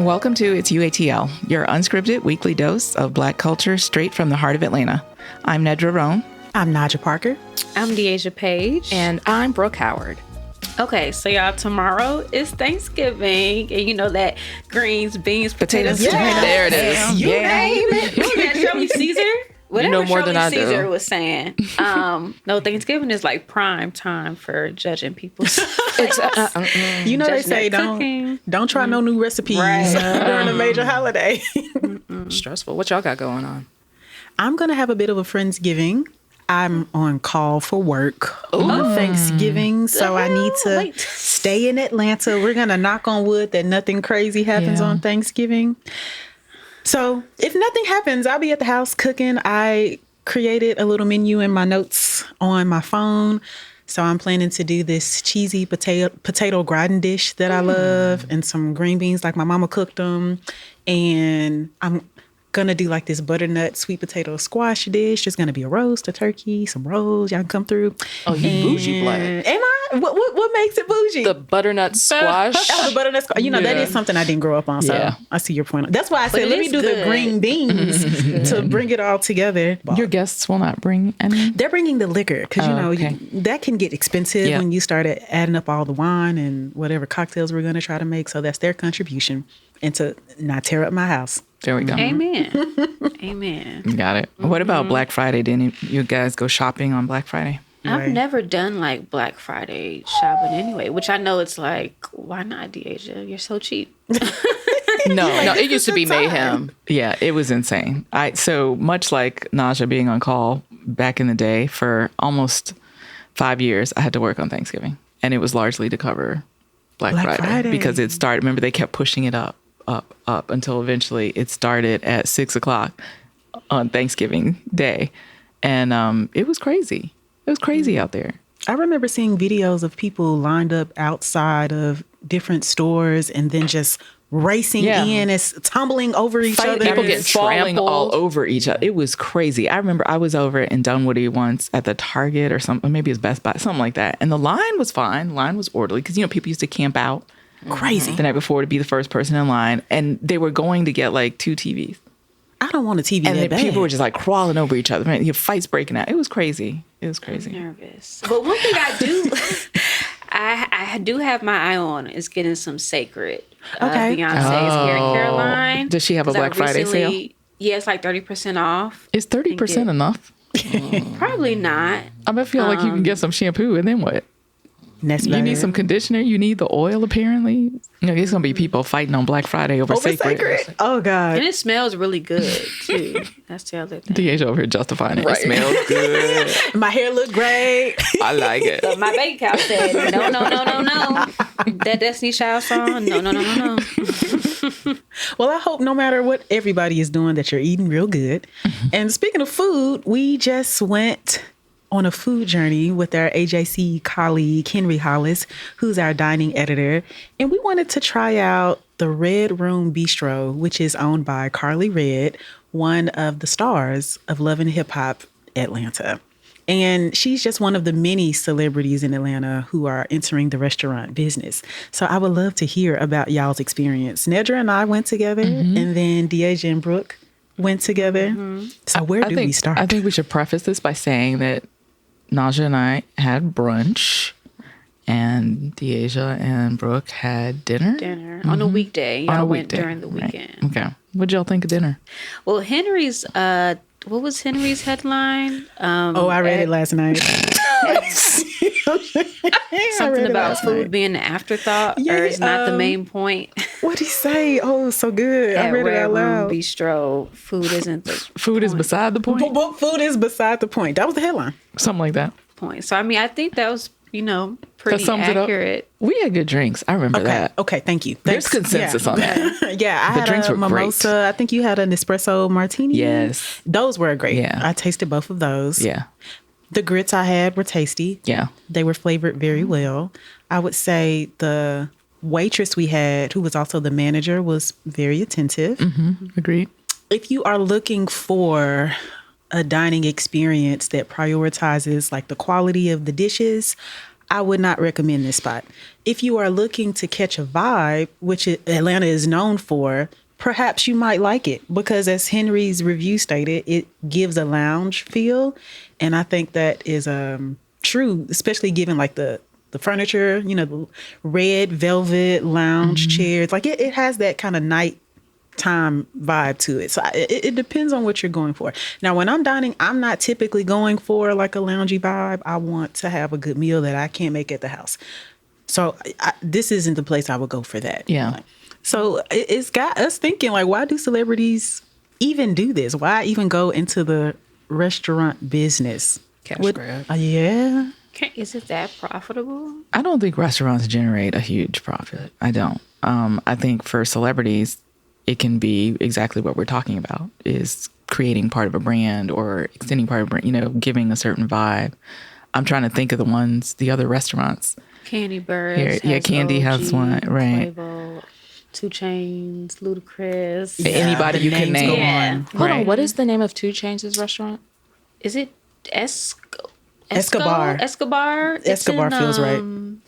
Welcome to It's UATL, your unscripted weekly dose of Black culture straight from the heart of Atlanta. I'm Nedra Roan. I'm Naja Parker. I'm Deasia Page. And I'm Brooke Howard. Okay, so y'all, tomorrow is Thanksgiving, and you know that greens, beans, potatoes. Yeah. There it is. You name it. You know that Shirley Caesar? Whatever know more Shirley than I Caesar do. was saying. No, Thanksgiving is like prime time for judging people's You know they Judging say that cooking. don't try no new recipes Right. during a major holiday. Stressful. What y'all got going on? I'm going to have a bit of a Friendsgiving. I'm on call for work on Thanksgiving, so I need to stay in Atlanta. We're going to knock on wood that nothing crazy happens on Thanksgiving. So if nothing happens, I'll be at the house cooking. I created a little menu in my notes on my phone. So I'm planning to do this cheesy potato gratin dish that I love, and some green beans like my mama cooked them. And I'm gonna do like this butternut sweet potato squash dish. There's gonna be a roast, a turkey, some rolls. Y'all can come through. Oh, you bougie black. Am I? What makes it bougie? The butternut squash. Oh, the butternut squash. You know, that is something I didn't grow up on. So I see your point. That's why I said, it let me is do the good. green beans to bring it all together. Your guests will not bring any? They're bringing the liquor because, okay. that can get expensive Yeah. when you started adding up all the wine and whatever cocktails we're going to try to make. So that's their contribution, and to not tear up my house. There we go. Amen. Amen. Got it. What about Black Friday? Didn't you guys go shopping on Black Friday? I've Right. never done like Black Friday shopping anyway, which I know it's like, why not, Deasia? You're so cheap. No, It used to be mayhem. Yeah, it was insane. So much like Naja being on call back in the day, for almost 5 years, I had to work on Thanksgiving, and it was largely to cover Black Friday because it started. Remember, they kept pushing it up until eventually it started at 6:00 on Thanksgiving Day, and it was crazy. It was crazy out there. I remember seeing videos of people lined up outside of different stores and then just racing in, as tumbling over each other. People get falling trampled. all over each other. It was crazy. I remember I was over in Dunwoody once at the Target or something, maybe it was Best Buy, something like that. And the line was fine. Line was orderly because, people used to camp out Crazy. the night before to be the first person in line. And they were going to get like 2 TVs. I don't want a TV And that then bad. people were just like crawling over each other. Man, fights breaking out. It was crazy. It was crazy. Nervous. But one thing I do, I do have my eye on is getting some Sacred. Okay. Beyonce's Hair in Caroline. Does she have a 'Cause I Black Friday sale? Yeah, it's like 30% off. Is 30% enough? Probably not. I feel like you can get some shampoo and then what? That's You need bad. some conditioner. You need the oil, apparently. There's going to be people fighting on Black Friday over Sacred. Oh, God. And it smells really good, too. That's the other thing. Deasia over here justifying it. It smells good. My hair look great. I like it. But my bank account said, no. That Destiny Child song, no. Well, I hope no matter what everybody is doing that you're eating real good. And speaking of food, we just went on a food journey with our AJC colleague, Henry Hollis, who's our dining editor. And we wanted to try out the Red Room Bistro, which is owned by Carly Red, one of the stars of Love and Hip Hop Atlanta. And she's just one of the many celebrities in Atlanta who are entering the restaurant business. So I would love to hear about y'all's experience. Nedra and I went together, and then Deasia and Brooke went together. So where do we start? I think we should preface this by saying that Naja and I had brunch, and Deasia and Brooke had dinner. On a weekday. On I a went weekday, during the right. weekend. Okay. What'd y'all think of dinner? Well, Henry's, what was Henry's headline? I read it last night. Something about food being an afterthought, or it's not the main point. What'd he say? Oh, so good. I At read it Red out Room loud. Bistro, food isn't the Food is beside the point? Food is beside the point. That was the headline. Something like that. point. So, I think that was, pretty sums it up. accurate. We had good drinks. I remember that. Okay, thank you. There's Thanks. consensus on that. Yeah, I The had drinks a were great. mimosa. I think you had an espresso martini. Yes. Those were great. Yeah. I tasted both of those. Yeah. The grits I had were tasty. Yeah. They were flavored very well. I would say the waitress we had, who was also the manager, was very attentive. Agreed. If you are looking for a dining experience that prioritizes like the quality of the dishes, I would not recommend this spot. If you are looking to catch a vibe, which Atlanta is known for, perhaps you might like it because, as Henry's review stated, it gives a lounge feel. And I think that is true, especially given like the furniture, the red velvet lounge chairs. Like it has that kind of nighttime vibe to it. So it depends on what you're going for. Now, when I'm dining, I'm not typically going for like a loungy vibe. I want to have a good meal that I can't make at the house. So this isn't the place I would go for that. Yeah. So it's got us thinking, like, why do celebrities even do this? Why even go into the restaurant business? Cash grab. Yeah. Is it that profitable? I don't think restaurants generate a huge profit. I don't. I think for celebrities, it can be exactly what we're talking about, is creating part of a brand or extending part of a brand, giving a certain vibe. I'm trying to think of the other restaurants. Candy Birds. Yeah, Candy has one, right. Quavo, 2 Chainz, Ludacris. Anybody you can name. Yeah. Hold on, what is the name of 2 Chainz' restaurant? Is it Escobar? Escobar Feels right.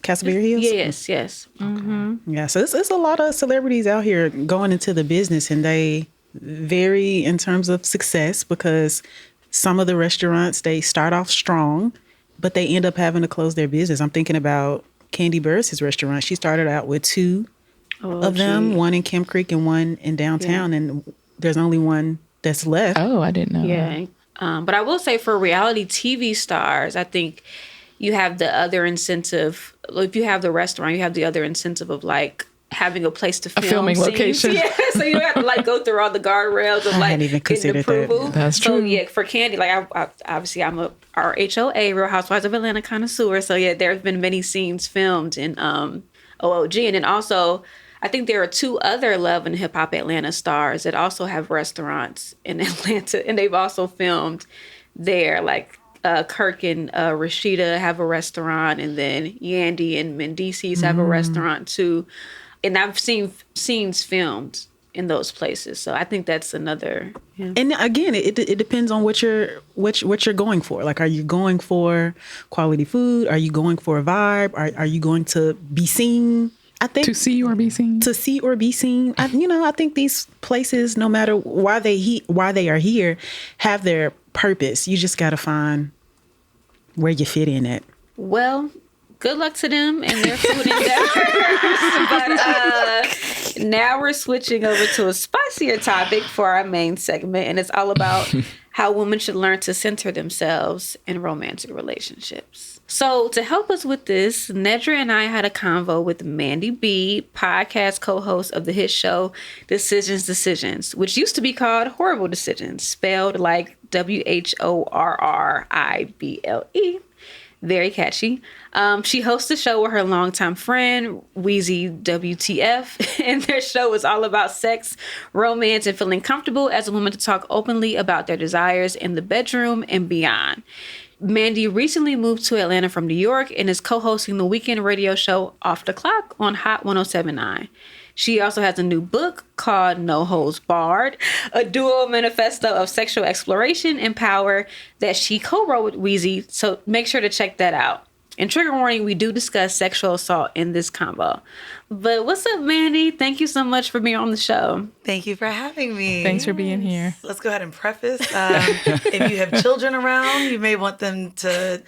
Castleberry Hills? Yes. Mm-hmm. Yeah, so it's a lot of celebrities out here going into the business, and they vary in terms of success because some of the restaurants, they start off strong, but they end up having to close their business. I'm thinking about Candy Burris' restaurant. She started out with 2 of them, one in Kemp Creek and one in downtown, and there's only one that's left. Oh, I didn't know. Yeah. But I will say for reality TV stars, I think you have the other incentive. If you have the restaurant, you have the other incentive of like having a place to film. A filming scenes. location. Yeah, so you have to like go through all the guardrails of like getting approval. That's true. So yeah, for Candy, like obviously I'm a RHOA, Real Housewives of Atlanta connoisseur. So yeah, there's been many scenes filmed in OOG, and then also I think there are 2 other Love and Hip Hop Atlanta stars that also have restaurants in Atlanta, and they've also filmed there. Like Kirk and Rashida have a restaurant, and then Yandy and Mendices have a restaurant too. And I've seen scenes filmed in those places, so I think that's another. Yeah. And again, it depends on what you're going for. Like, are you going for quality food? Are you going for a vibe? Are you going to be seen? I think to see or be seen. To see or be seen. I think these places, no matter why they are here, have their purpose. You just got to find where you fit in at. Well, good luck to them and their food endeavors. But now we're switching over to a spicier topic for our main segment, and it's all about how women should learn to center themselves in romantic relationships. So to help us with this, Nedra and I had a convo with Mandii B, podcast co-host of the hit show Decisions, which used to be called Horrible Decisions, spelled like WHORRIBLE. Very catchy. She hosts a show with her longtime friend, Wheezy WTF, and their show is all about sex, romance, and feeling comfortable as a woman to talk openly about their desires in the bedroom and beyond. Mandii recently moved to Atlanta from New York and is co-hosting the weekend radio show Off the Clock on Hot 107.9. She also has a new book called No Holds Barred, a dual manifesto of sexual exploration and power that she co-wrote with Wheezy, so make sure to check that out. And trigger warning, we do discuss sexual assault in this combo. But what's up, Mandii? Thank you so much for being on the show. Thank you for having me. Thanks for being here. Let's go ahead and preface. If you have children around, you may want them to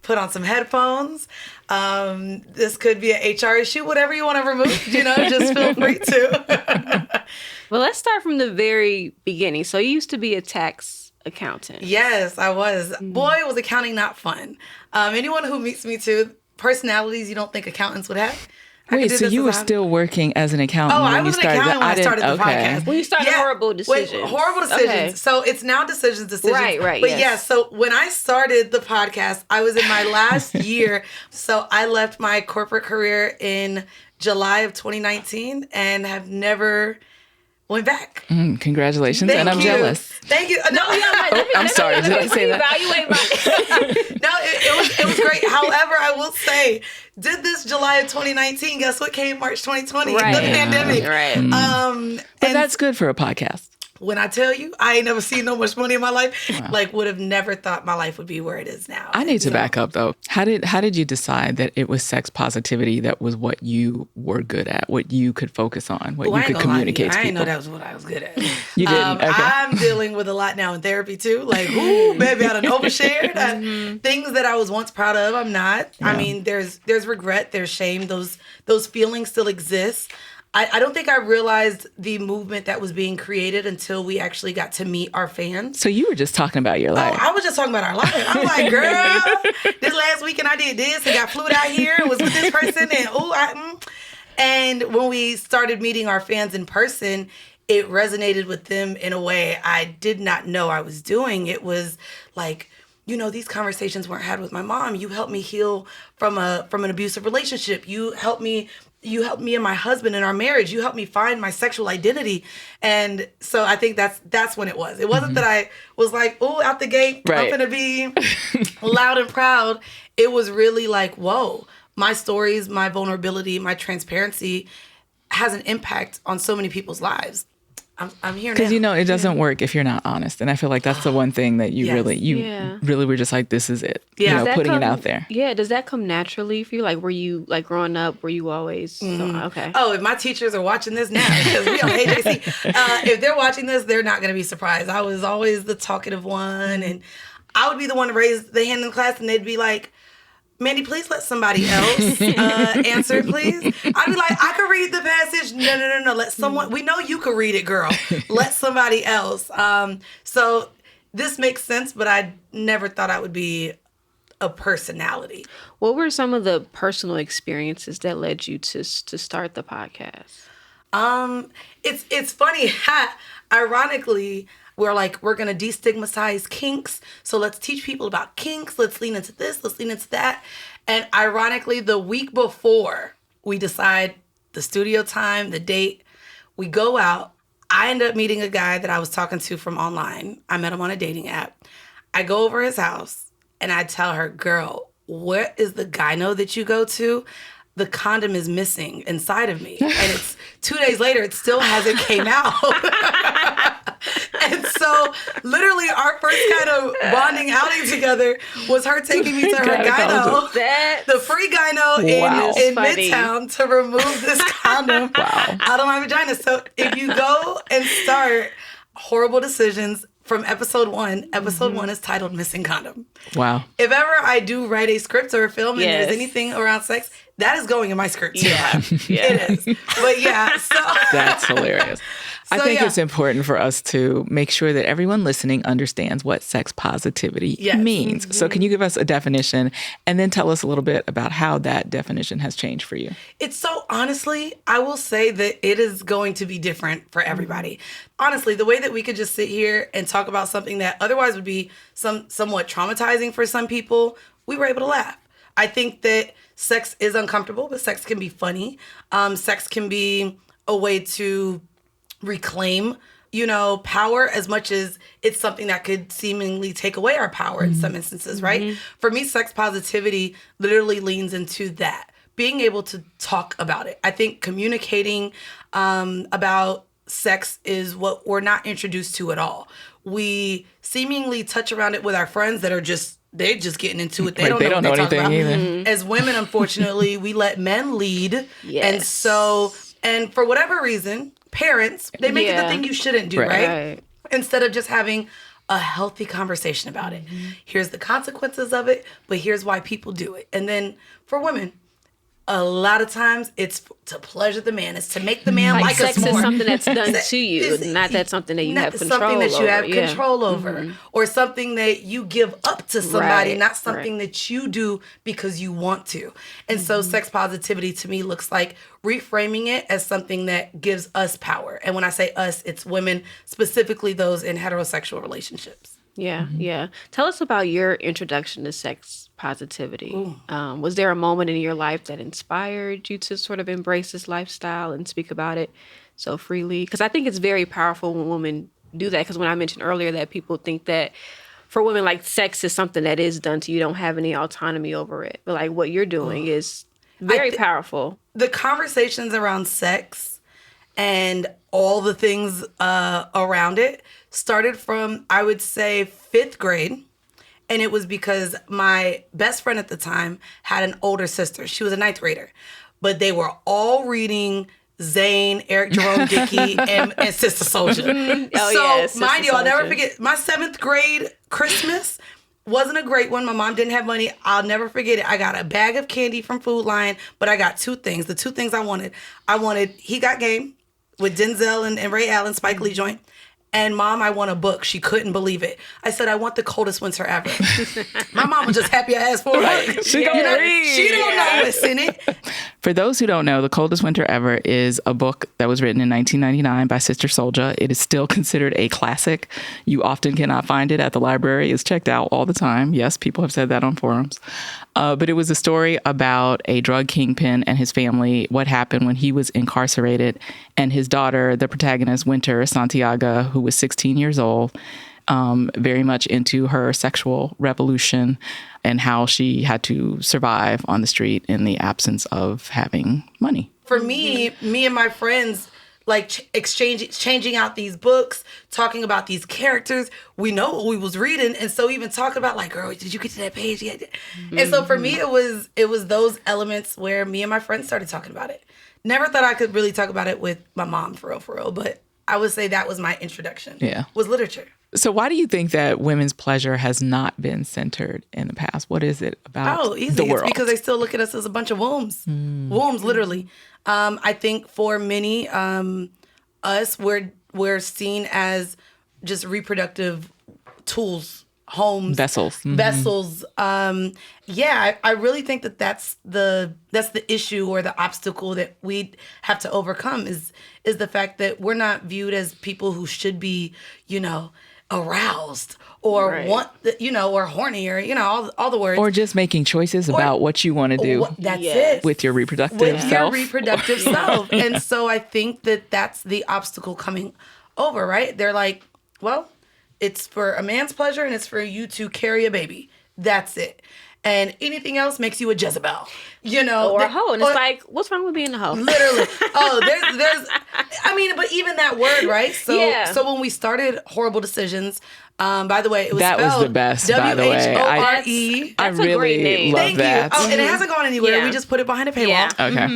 put on some headphones. This could be an HR issue, whatever you want to remove, just feel free to. Well, let's start from the very beginning. So you used to be a tax accountant. Yes, I was. Boy, was accounting not fun. Anyone who meets me too, personalities you don't think accountants would have. Wait, so you were still working as an accountant when you started? I was an accountant when I started the podcast. When you started Horrible Decisions. Wait, Horrible Decisions. Okay. So it's now Decisions. Right. But yes, so when I started the podcast, I was in my last year. So I left my corporate career in July of 2019 and have never went back. Congratulations. Thank I'm you. jealous. Thank you. No, I'm sorry. Did I say that? Evaluate No, it was great. However, I will say, did this July of 2019. Guess what came March 2020? Right. The pandemic. Right. But that's good for a podcast. when I tell you, I ain't never seen no much money in my life. Wow. Like, would have never thought my life would be where it is now. I need to back up though. How did you decide that it was sex positivity that was what you were good at, what you could focus on, what you could communicate to people? I didn't know that was what I was good at. You didn't? Okay. I'm dealing with a lot now in therapy too. Like, ooh, baby, I done overshared. Things that I was once proud of, I'm not. Yeah. I mean, there's regret, there's shame. Those feelings still exist. I don't think I realized the movement that was being created until we actually got to meet our fans. So you were just talking about your life. Oh, I was just talking about our life. I'm like, girl, this last weekend I did this and got flued out here and was with this person and when we started meeting our fans in person, it resonated with them in a way I did not know I was doing. It was like, you know, these conversations weren't had with my mom. You helped me heal from an abusive relationship. You helped me and my husband in our marriage. You helped me find my sexual identity. And so I think that's when it was. It wasn't that I was like, oh, out the gate, I'm gonna be loud and proud. It was really like, whoa, my stories, my vulnerability, my transparency has an impact on so many people's lives. I'm here now. Because, you know, it doesn't work if you're not honest. And I feel like that's the one thing that you really were just like, this is it. Yeah. You know, putting it out there. Yeah. Does that come naturally for you? Like, were you, like, growing up, were you always, okay. Oh, if my teachers are watching this now, because we on AJC, if they're watching this, they're not going to be surprised. I was always the talkative one. And I would be the one to raise the hand in class and they'd be like, Mandii, please let somebody else answer, please. I'd be like, I could read the passage. No. Let someone, we know you could read it, girl. Let somebody else. So this makes sense, but I never thought I would be a personality. What were some of the personal experiences that led you to start the podcast? It's funny. Ironically, we're going to destigmatize kinks. So let's teach people about kinks. Let's lean into this. Let's lean into that. And ironically, the week before we decide the studio time, the date, we go out. I end up meeting a guy that I was talking to from online. I met him on a dating app. I go over his house and I tell her, girl, where is the gyno that you go to? The condom is missing inside of me. And it's 2 days later, it still hasn't came out. And so literally our first kind of bonding outing together was her taking me to her gyno, the free gyno in Midtown to remove this condom out of my vagina. So if you go and start Horrible Decisions from episode 1 is titled Missing Condom. Wow. If ever I do write a script or a film and there's anything around sex, that is going in my script too. Yeah. It is. But yeah, so that's hilarious. I think it's important for us to make sure that everyone listening understands what sex positivity means. Mm-hmm. So can you give us a definition and then tell us a little bit about how that definition has changed for you? It's so, honestly, I will say that it is going to be different for everybody. Honestly, the way that we could just sit here and talk about something that otherwise would be somewhat traumatizing for some people, we were able to laugh. I think that sex is uncomfortable, but sex can be funny. Sex can be a way to reclaim, power, as much as it's something that could seemingly take away our power in some instances, right? For me, sex positivity literally leans into that. Being able to talk about it. I think communicating about sex is what we're not introduced to at all. We seemingly touch around it with our friends that are they're just getting into it. They don't know what they're talking about. Either. As women, unfortunately, we let men lead. Yes. And for whatever reason, parents, they make it the thing you shouldn't do, right? Instead of just having a healthy conversation about it. Here's the consequences of it, but here's why people do it. And then for women, a lot of times it's to pleasure the man. It's to make the man like us more. Sex is something that's done to you, not that something that you have control over. Something that you have control over. Or something that you give up to somebody, not something that you do because you want to. And so sex positivity to me looks like reframing it as something that gives us power. And when I say us, it's women, specifically those in heterosexual relationships. Yeah. Tell us about your introduction to sex positivity. Was there a moment in your life that inspired you to sort of embrace this lifestyle and speak about it so freely? Because I think it's very powerful when women do that. Because when I mentioned earlier that people think that for women, like, sex is something that is done to you, don't have any autonomy over it. But like what you're doing is very powerful. The conversations around sex and all the things around it started from, I would say, 5th grade. And it was because my best friend at the time had an older sister. She was a 9th grader. But they were all reading Zane, Eric Jerome Dickey, and Sister Soldier. Mind you, I'll never forget, my 7th grade Christmas wasn't a great one. My mom didn't have money. I'll never forget it. I got a bag of candy from Food Lion, but I got 2 things. The 2 things I wanted He Got Game with Denzel and Ray Allen, Spike Lee joint. And Mom, I want a book. She couldn't believe it. I said, I want The Coldest Winter Ever. My mom was just happy I asked for it. She don't read. She don't know what's in it. For those who don't know, The Coldest Winter Ever is a book that was written in 1999 by Sister Souljah. It is still considered a classic. You often cannot find it at the library. It's checked out all the time. Yes, people have said that on forums. But it was a story about a drug kingpin and his family, what happened when he was incarcerated, and his daughter, the protagonist, Winter Santiago, who was 16 years old, very much into her sexual revolution and how she had to survive on the street in the absence of having money. For me and my friends, like changing out these books, talking about these characters, we know what we was reading, and so even talking about like, girl, did you get to that page yet? And so for me, it was those elements where me and my friends started talking about it. Never thought I could really talk about it with my mom for real, but I would say that was my introduction. Yeah, was literature. So why do you think that women's pleasure has not been centered in the past? What is it about the world? It's because they still look at us as a bunch of wombs. Wombs, literally. I think for many, us, we're seen as just reproductive tools, homes, vessels. Vessels. I really think that's the issue or the obstacle that we have to overcome is the fact that we're not viewed as people who should be, aroused or want, or horny or, all the words. Or just making choices about what you want to do. That's it. With your reproductive self. And so I think that's the obstacle coming over, right? They're like, well, it's for a man's pleasure and it's for you to carry a baby. That's it. And anything else makes you a Jezebel, or a hoe. And it's like, what's wrong with being a hoe? Literally. But even that word, right? So when we started Horrible Decisions, by the way, it was that spelled was the best. By the way, WHORE. I really love Thank that. you. Oh, and it hasn't gone anywhere. Yeah. We just put it behind a paywall. Yeah. Okay.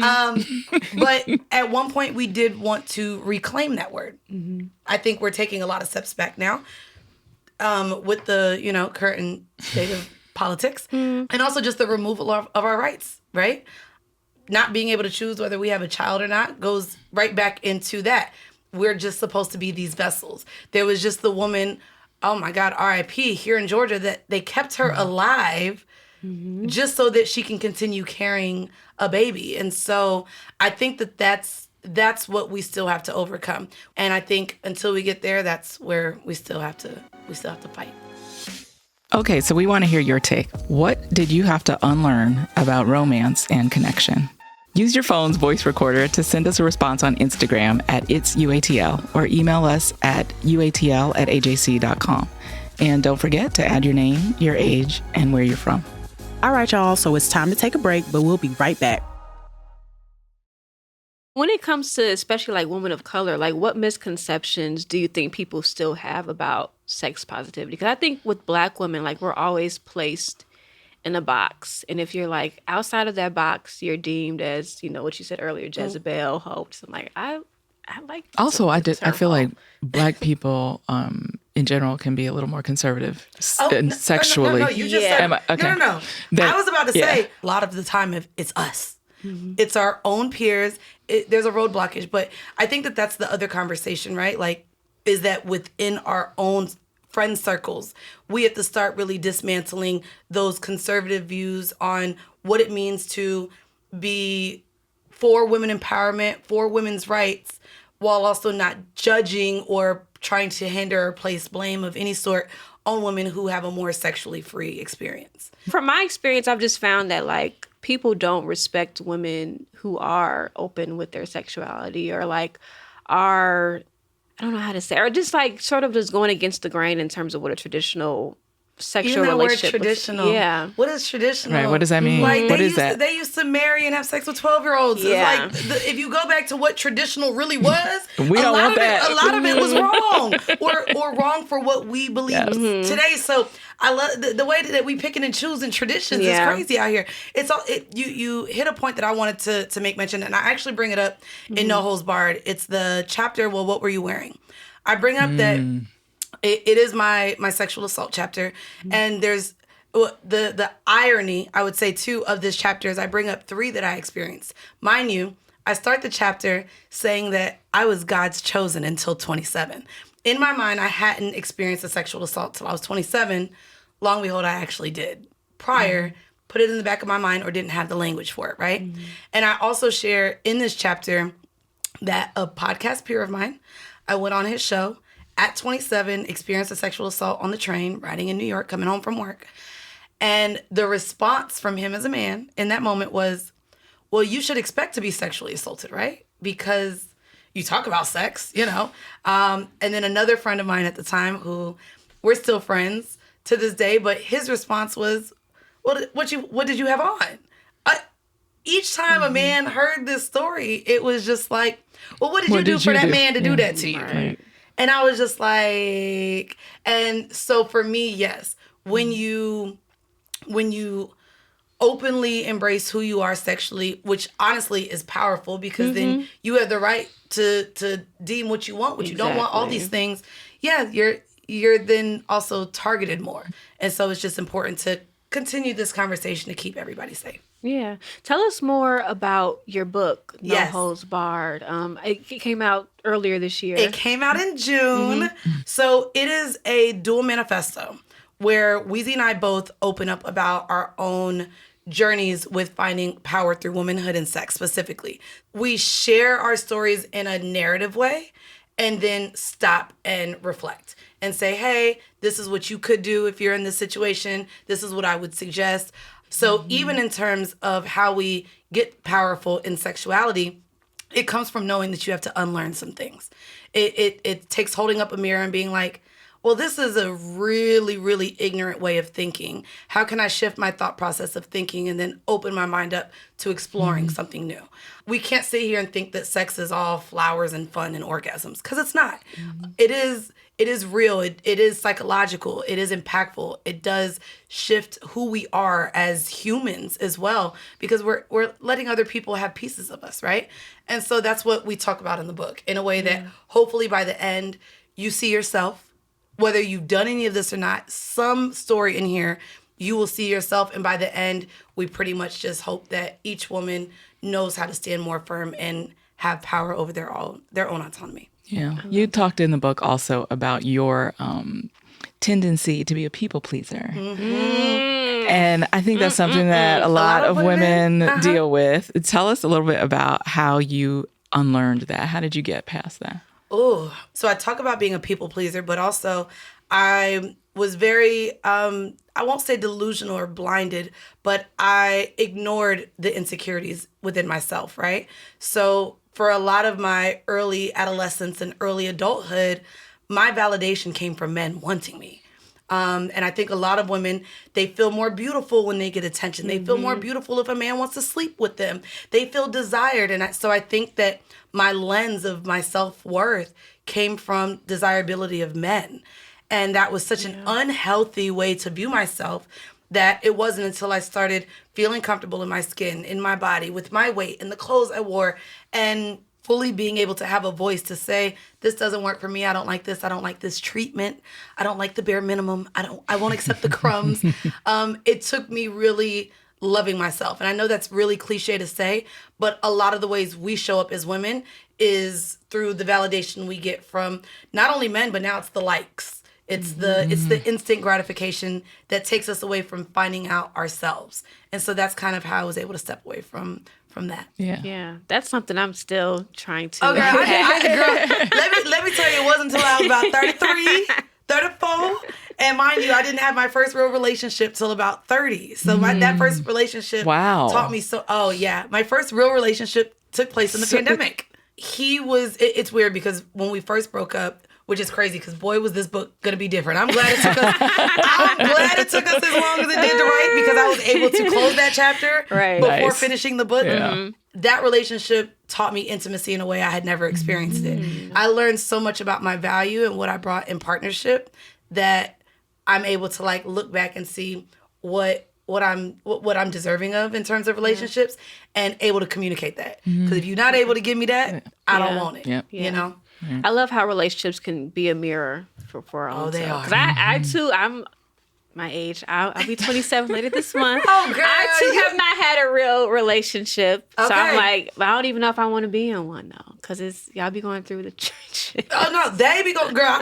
But at one point, we did want to reclaim that word. I think we're taking a lot of steps back now with the current state of politics, and also just the removal of our rights, right? Not being able to choose whether we have a child or not goes right back into that. We're just supposed to be these vessels. There was just the woman, oh my God, R.I.P. here in Georgia, that they kept her alive just so that she can continue carrying a baby. And so I think that's what we still have to overcome. And I think until we get there, that's where we still have to fight. Okay, so we want to hear your take. What did you have to unlearn about romance and connection? Use your phone's voice recorder to send us a response on Instagram at It's UATL or email us at uatl@ajc.com. And don't forget to add your name, your age, and where you're from. All right, y'all. So it's time to take a break, but we'll be right back. When it comes to especially like women of color, like what misconceptions do you think people still have about sex positivity? Because I think with Black women, like we're always placed in a box. And if you're like outside of that box, you're deemed as, what you said earlier, Jezebel, hope. So I'm like, I like. Also, I feel like Black people in general can be a little more conservative sexually. No, you just said, okay. No. I was about to say, a lot of the time it's us. It's our own peers. There's a road blockage, but I think that's the other conversation, right? Like, is that within our own friend circles, we have to start really dismantling those conservative views on what it means to be for women empowerment, for women's rights, while also not judging or trying to hinder or place blame of any sort on women who have a more sexually free experience. From my experience, I've just found that like people don't respect women who are open with their sexuality or like are, I don't know how to say, or just like sort of just going against the grain in terms of what a traditional sexual Even that word relationship. traditional. Yeah. What is traditional? Right. What does that mean? Like What is that? They used to marry and have sex with 12-year-olds. Yeah. It's like if you go back to what traditional really was, We don't want that. A lot of it was wrong, or wrong for what we believe today. So I love the way that we picking and choosing traditions is crazy out here. It's all you hit a point that I wanted to make mention, and I actually bring it up in No Holds Barred. It's the chapter. Well, what were you wearing? I bring up that. It is my sexual assault chapter, and there's the irony, I would say, too, of this chapter is I bring up 3 that I experienced. Mind you, I start the chapter saying that I was God's chosen until 27. In my mind, I hadn't experienced a sexual assault till I was 27. Long behold, I actually did. Prior, put it in the back of my mind or didn't have the language for it, right? And I also share in this chapter that a podcast peer of mine, I went on his show, at 27, experienced a sexual assault on the train, riding in New York, coming home from work. And the response from him as a man in that moment was, well, you should expect to be sexually assaulted, right? Because you talk about sex, you know. And then another friend of mine at the time, who we're still friends to this day, but his response was, well, what did you have on? Each time a man heard this story, it was just like, well, what did you do for that man to do that to you? Right. And I was just like, and so for me, yes, when you openly embrace who you are sexually, which honestly is powerful, because then you have the right to deem what you want, what you don't want, all these things. Yeah, you're then also targeted more. And so it's just important to continue this conversation to keep everybody safe. Yeah. Tell us more about your book, No Yes. Holds Barred. It came out earlier this year. It came out in June. So it is a dual manifesto where Weezy and I both open up about our own journeys with finding power through womanhood and sex specifically. We share our stories in a narrative way and then stop and reflect and say, hey, this is what you could do if you're in this situation. This is what I would suggest. So even in terms of how we get powerful in sexuality, it comes from knowing that you have to unlearn some things. It takes holding up a mirror and being like, well, this is a really, really ignorant way of thinking. How can I shift my thought process of thinking and then open my mind up to exploring something new? We can't sit here and think that sex is all flowers and fun and orgasms, because it's not. It is real. It is psychological. It is impactful. It does shift who we are as humans as well, because we're letting other people have pieces of us, right? And so that's what we talk about in the book, in a way that hopefully by the end you see yourself, whether you've done any of this or not. Some story in here, you will see yourself, and by the end, we pretty much just hope that each woman knows how to stand more firm and have power over their own autonomy. Yeah. You talked in the book also about your tendency to be a people pleaser. And I think that's something that a lot of women deal with. Tell us a little bit about how you unlearned that. How did you get past that? Oh, so I talk about being a people pleaser, but also I was very, I won't say delusional or blinded, but I ignored the insecurities within myself, right? So for a lot of my early adolescence and early adulthood, my validation came from men wanting me. And I think a lot of women, they feel more beautiful when they get attention. They feel more beautiful if a man wants to sleep with them. They feel desired. And so I think that my lens of my self-worth came from desirability of men. And that was such an unhealthy way to view myself that it wasn't until I started feeling comfortable in my skin, in my body, with my weight, and the clothes I wore, and fully being able to have a voice to say, this doesn't work for me. I don't like this. I don't like this treatment. I don't like the bare minimum. I won't accept the crumbs. It took me really loving myself. And I know that's really cliche to say, but a lot of the ways we show up as women is through the validation we get from not only men, but now it's the likes. It's the instant gratification that takes us away from finding out ourselves. And so that's kind of how I was able to step away from that. Yeah, that's something I'm still trying to. Oh, girl, let me tell you, it wasn't until I was about 33, 34. And mind you, I didn't have my first real relationship till about 30. So that first relationship taught me so. Oh, yeah. My first real relationship took place in the pandemic. It's weird because when we first broke up, which is crazy because boy, was this book going to be different. I'm glad it took us. I'm glad it took us as long as it did to write because I was able to close that chapter before finishing the book. Yeah. That relationship taught me intimacy in a way I had never experienced it. I learned so much about my value and what I brought in partnership that I'm able to like look back and see what I'm deserving of in terms of relationships and able to communicate that. Because if you're not able to give me that, I don't want it. You know? I love how relationships can be a mirror for our own they self. are. Because I too, I'm my age. I'll be 27 later this month. Oh, girl. I too have not had a real relationship. So Okay. I'm like, I don't even know if I want to be in one though. Because y'all be going through the trenches. Oh no, they be going, girl.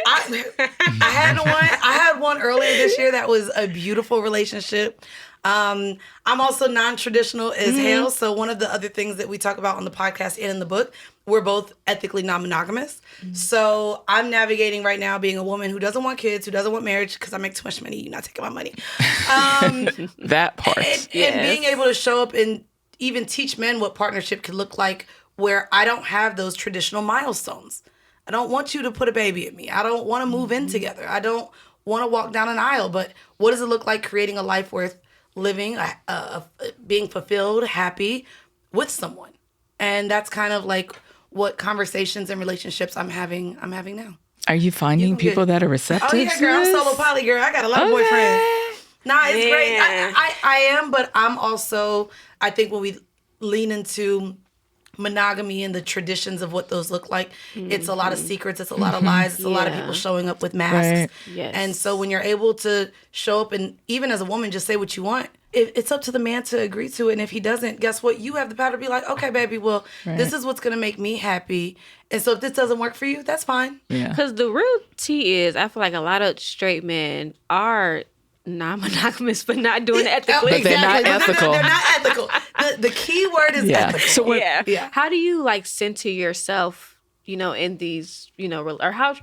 I had one earlier this year that was a beautiful relationship. I'm also non-traditional as hell. So one of the other things that we talk about on the podcast and in the book, we're both ethically non-monogamous. So I'm navigating right now being a woman who doesn't want kids, who doesn't want marriage because I make too much money. You're not taking my money. That part. And being able to show up and even teach men what partnership can look like where I don't have those traditional milestones. I don't want you to put a baby in me. I don't want to move in together. I don't want to walk down an aisle. But what does it look like creating a life worth living, being fulfilled, happy with someone? And that's kind of like what conversations and relationships I'm having now. Are you finding people that are receptive? Oh yeah, girl, I'm solo poly girl. I got a lot of boyfriends. Nah, it's great. I am, but I'm also, I think when we lean into monogamy and the traditions of what those look like, it's a lot of secrets, it's a lot of lies, it's a lot of people showing up with masks. Right. Yes. And so when you're able to show up and even as a woman just say what you want, it's up to the man to agree to it. And if he doesn't, guess what? You have the power to be like, okay, baby, well, this is what's going to make me happy. And so if this doesn't work for you, that's fine. Yeah. Because the real tea is, I feel like a lot of straight men are non-monogamous, but not doing it ethically. But they're not ethical. They're not ethical. The key word is ethical. So what, Yeah. How do you like center yourself, in these, or how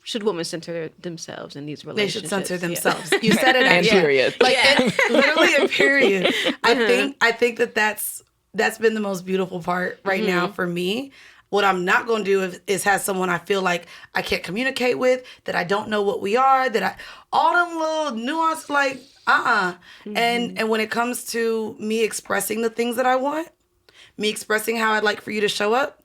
should women center themselves in these They relationships? should censor themselves. You said it. and period. Literally a period. I think that's been the most beautiful part right now for me. What I'm not going to do is have someone I feel like I can't communicate with, that I don't know what we are, all them little nuances, like, And when it comes to me expressing the things that I want, me expressing how I'd like for you to show up,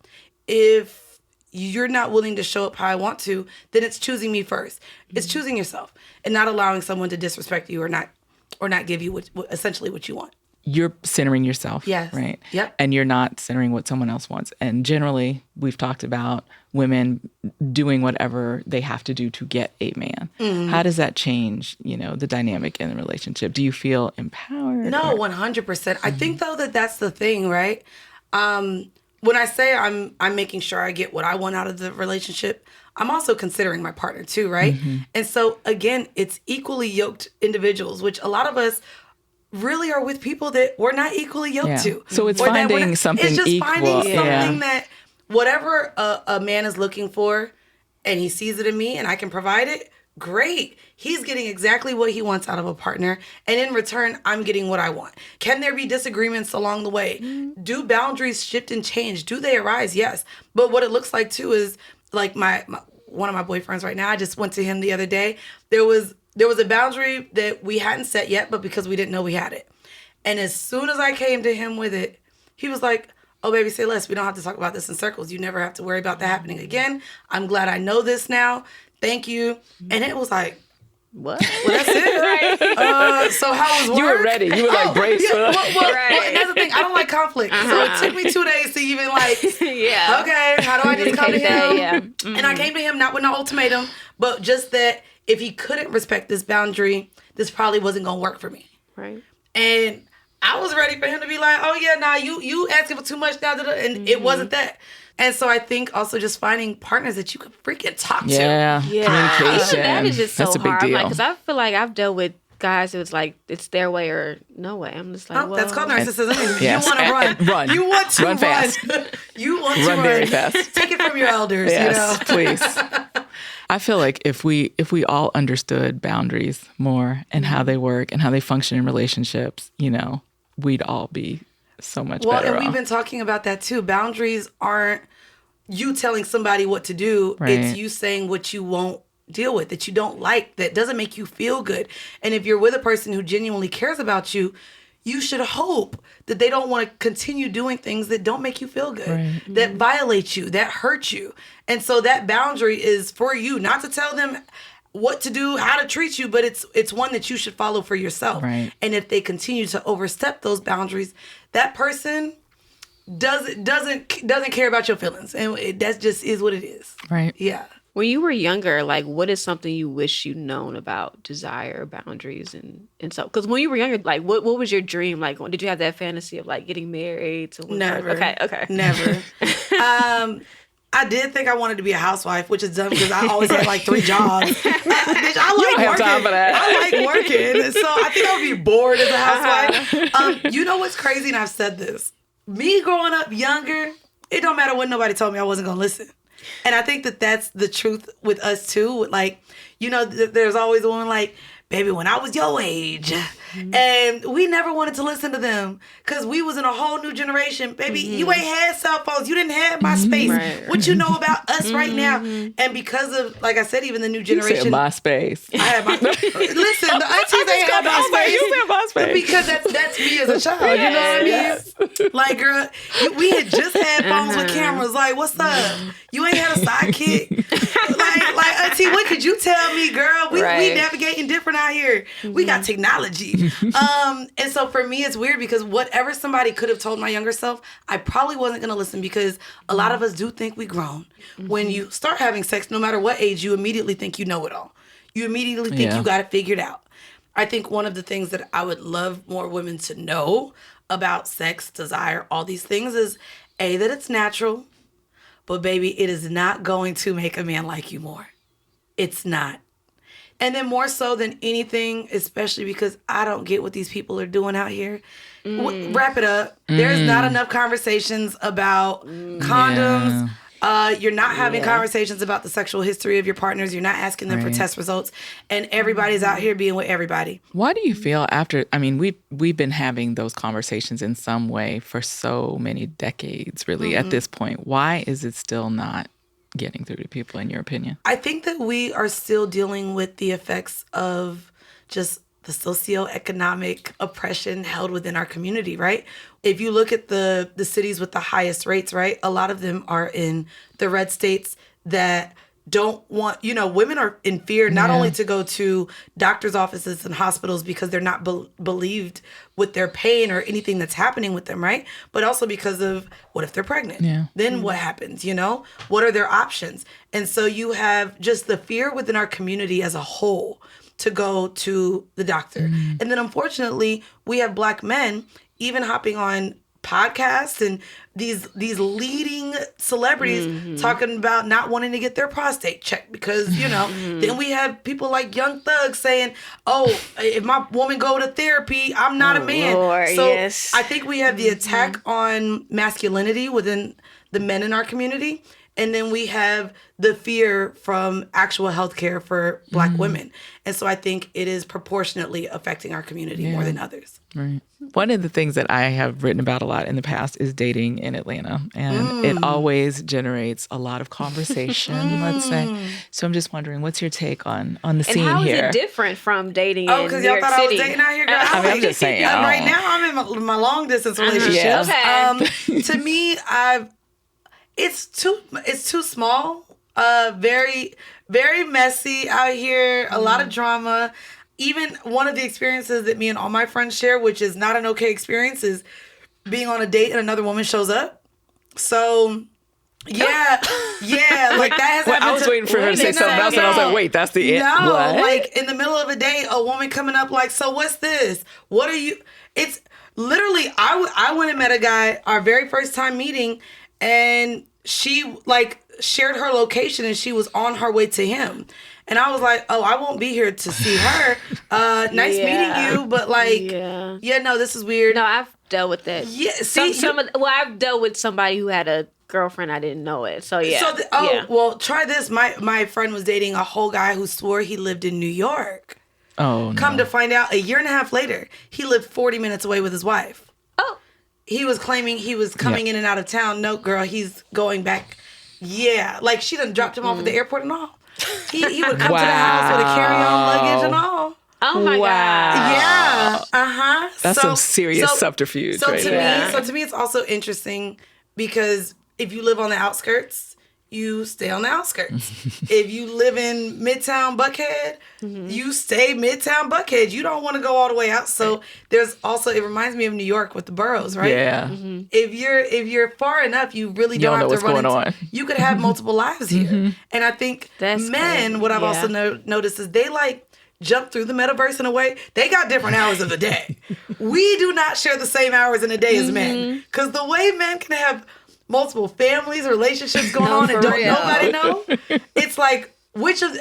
if you're not willing to show up how I want to, then it's choosing me first. It's choosing yourself and not allowing someone to disrespect you or not give you essentially what you want. You're centering yourself, Yes. right? Yep. And you're not centering what someone else wants. And generally, we've talked about women doing whatever they have to do to get a man. How does that change, the dynamic in the relationship? Do you feel empowered? No, 100%. I think though that's the thing, right? When I say I'm making sure I get what I want out of the relationship, I'm also considering my partner too, right? And so again, it's equally yoked individuals, which a lot of us really are with people that we're not equally yoked to. So it's Or that we're finding not- something It's just equal. finding something Yeah. that whatever a man is looking for and he sees it in me and I can provide it, great. He's getting exactly what he wants out of a partner. And in return, I'm getting what I want. Can there be disagreements along the way? Do boundaries shift and change? Do they arise? Yes. But what it looks like too is like one of my boyfriends right now, I just went to him the other day. There was a boundary that we hadn't set yet, but because we didn't know we had it. And as soon as I came to him with it, he was like, oh, baby, say less. We don't have to talk about this in circles. You never have to worry about that happening again. I'm glad I know this now. Thank you. And it was like, What? well, that's it. Right. So how was work? You were ready. You were like braced for Well, and that's the thing. I don't like conflict. So it took me 2 days to even like, Yeah. okay, how do I just come to him? Yeah. And I came to him not with no ultimatum, but just that if he couldn't respect this boundary, this probably wasn't going to work for me. Right. And I was ready for him to be like, oh yeah, nah, you asking for too much now. And it wasn't that. And so I think also just finding partners that you could freaking talk to. Yeah. Communication. Even that is just so That's a big hard. deal. Because I feel like I've dealt with guys who it's like it's their way or no way. I'm just like, Oh, that's called narcissism. Yes. You want to run. Run. You want to Run fast. You want to Run very fast. Take it from your elders. Yes, please. please. I feel like if we all understood boundaries more and how they work and how they function in relationships, we'd all be so much Well, better and we've off. been talking about that too. Boundaries aren't you telling somebody what to do. Right. It's you saying what you won't deal with, that you don't like, that doesn't make you feel good. And if you're with a person who genuinely cares about you, you should hope that they don't want to continue doing things that don't make you feel good, Right. that violate you, that hurt you. And so that boundary is for you, not to tell them what to do, how to treat you, but it's one that you should follow for yourself. Right. And if they continue to overstep those boundaries, that person doesn't care about your feelings, and that just is what it is. Right. Yeah. When you were younger, like, what is something you wish you'd known about desire, boundaries, and so? Because when you were younger, like, what was your dream? Like, did you have that fantasy of like getting married to one Never. person? Okay. Never. I did think I wanted to be a housewife, which is dumb because I always had like 3 jobs. Bitch, I like don't have working. time for that. I like working. So I think I would be bored as a housewife. You know what's crazy? And I've said this. Me growing up younger, it don't matter what nobody told me, I wasn't going to listen. And I think that that's the truth with us too. Like, you know, there's always one like, baby, when I was your age. And we never wanted to listen to them because we was in a whole new generation. Baby, you ain't had cell phones. You didn't have MySpace. Right. What you know about us right now? And because of, like I said, even the new You said generation. MySpace. I had my, listen, the aunties ain't had MySpace. You said MySpace. Because that's me as a child. You know what I mean? Yes. Like, girl, we had just had phones with cameras. Like, what's up? You ain't had a sidekick. like, auntie, what could you tell me, girl? We navigating different out here. We got technology. And so for me, it's weird because whatever somebody could have told my younger self, I probably wasn't going to listen because a lot of us do think we grown. When you start having sex, no matter what age, you immediately think you know it all. You immediately think you got it figured out. I think one of the things that I would love more women to know about sex, desire, all these things is A, that it's natural, but baby, it is not going to make a man like you more. It's not. And then more so than anything, especially because I don't get what these people are doing out here. Wrap it up. There's not enough conversations about condoms. You're not having conversations about the sexual history of your partners. You're not asking them for test results. And everybody's out here being with everybody. Why do you feel after, I mean, we've been having those conversations in some way for so many decades, really, at this point. Why is it still not getting through to people, in your opinion? I think that we are still dealing with the effects of just the socioeconomic oppression held within our community, right? If you look at the cities with the highest rates, right, a lot of them are in the red states that don't want, women are in fear not only to go to doctor's offices and hospitals because they're not believed with their pain or anything that's happening with them, right? But also because of what if they're pregnant? Yeah. Then what happens, What are their options? And so you have just the fear within our community as a whole to go to the doctor. And then unfortunately, we have Black men even hopping on podcasts and these leading celebrities talking about not wanting to get their prostate checked because, then we have people like Young Thug saying, oh, if my woman go to therapy, I'm not a man. Lord, so yes. I think we have the attack on masculinity within the men in our community. And then we have the fear from actual healthcare for Black women. And so I think it is proportionately affecting our community more than others. Right. One of the things that I have written about a lot in the past is dating in Atlanta. And it always generates a lot of conversation, let's say. So I'm just wondering, what's your take on the scene And how is here? it different from dating Oh, in because New y'all York thought City? I was dating out here, girl. I'm just saying. Right now, I'm in my long distance relationship. Yeah. To me, it's too small. Very, very messy out here. A lot of drama. Even one of the experiences that me and all my friends share, which is not an okay experience, is being on a date and another woman shows up. So, yeah, like that has happened. I was waiting for her to say something else, and I was like, wait, that's the end. No, What? like in the middle of a day, a woman coming up like, so what's this? What are you? It's literally, I went and met a guy, our very first time meeting, and she like shared her location and she was on her way to him. And I was like, oh, I won't be here to see her. Nice meeting you, but like, no, this is weird. No, I've dealt with that. Yeah, see, I've dealt with somebody who had a girlfriend, I didn't know it. So yeah. Well, try this. My friend was dating a whole guy who swore he lived in New York. Oh, no. Come to find out, a year and a half later, he lived 40 minutes away with his wife. Oh. He was claiming he was coming in and out of town. No, girl, he's going back Yeah, like she done dropped him off at the airport and all. He would come to the house with a carry-on luggage and all. Oh my God. Yeah. Uh-huh. That's some serious subterfuge. So right to there. me, it's also interesting because if you live on the outskirts, you stay on the outskirts. If you live in Midtown Buckhead, you stay Midtown Buckhead. You don't want to go all the way out. So there's also, it reminds me of New York with the boroughs, right? Yeah. If you're far enough, you really don't have to run into. You could have multiple lives here. And I think That's men, good. what I've also noticed is they like jump through the metaverse in a way. They got different hours of the day. We do not share the same hours in a day as men. Because the way men can have multiple families, relationships going on and don't nobody know. It's like,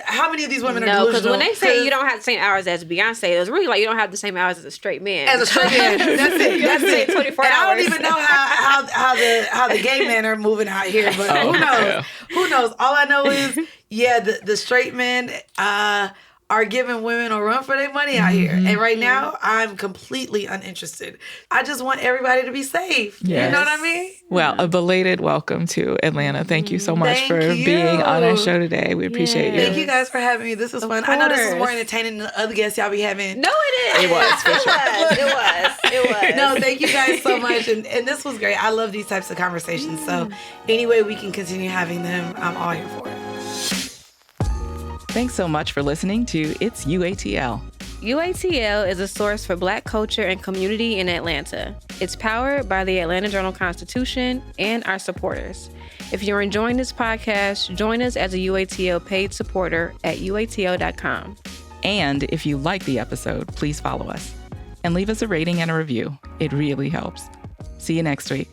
how many of these women are delusional? No, because when they say you don't have the same hours as Beyonce, it's really like you don't have the same hours as a straight man. As a straight man, that's it. 24 and hours. I don't even know how the gay men are moving out here, but who knows? Yeah. Who knows? All I know is, the straight men are giving women a run for their money out here. And right now, I'm completely uninterested. I just want everybody to be safe. Yes. You know what I mean? Well, a belated welcome to Atlanta. Thank you so much Thank for you. being on our show today. We appreciate you. Thank you guys for having me. This was fun. I know this is more entertaining than the other guests y'all be having. No, it is. It was, for sure. It was. No, thank you guys so much. And this was great. I love these types of conversations. So any way we can continue having them, I'm all here for it. Thanks so much for listening to It's UATL. UATL is a source for Black culture and community in Atlanta. It's powered by the Atlanta Journal-Constitution and our supporters. If you're enjoying this podcast, join us as a UATL paid supporter at uatl.com. And if you like the episode, please follow us and leave us a rating and a review. It really helps. See you next week.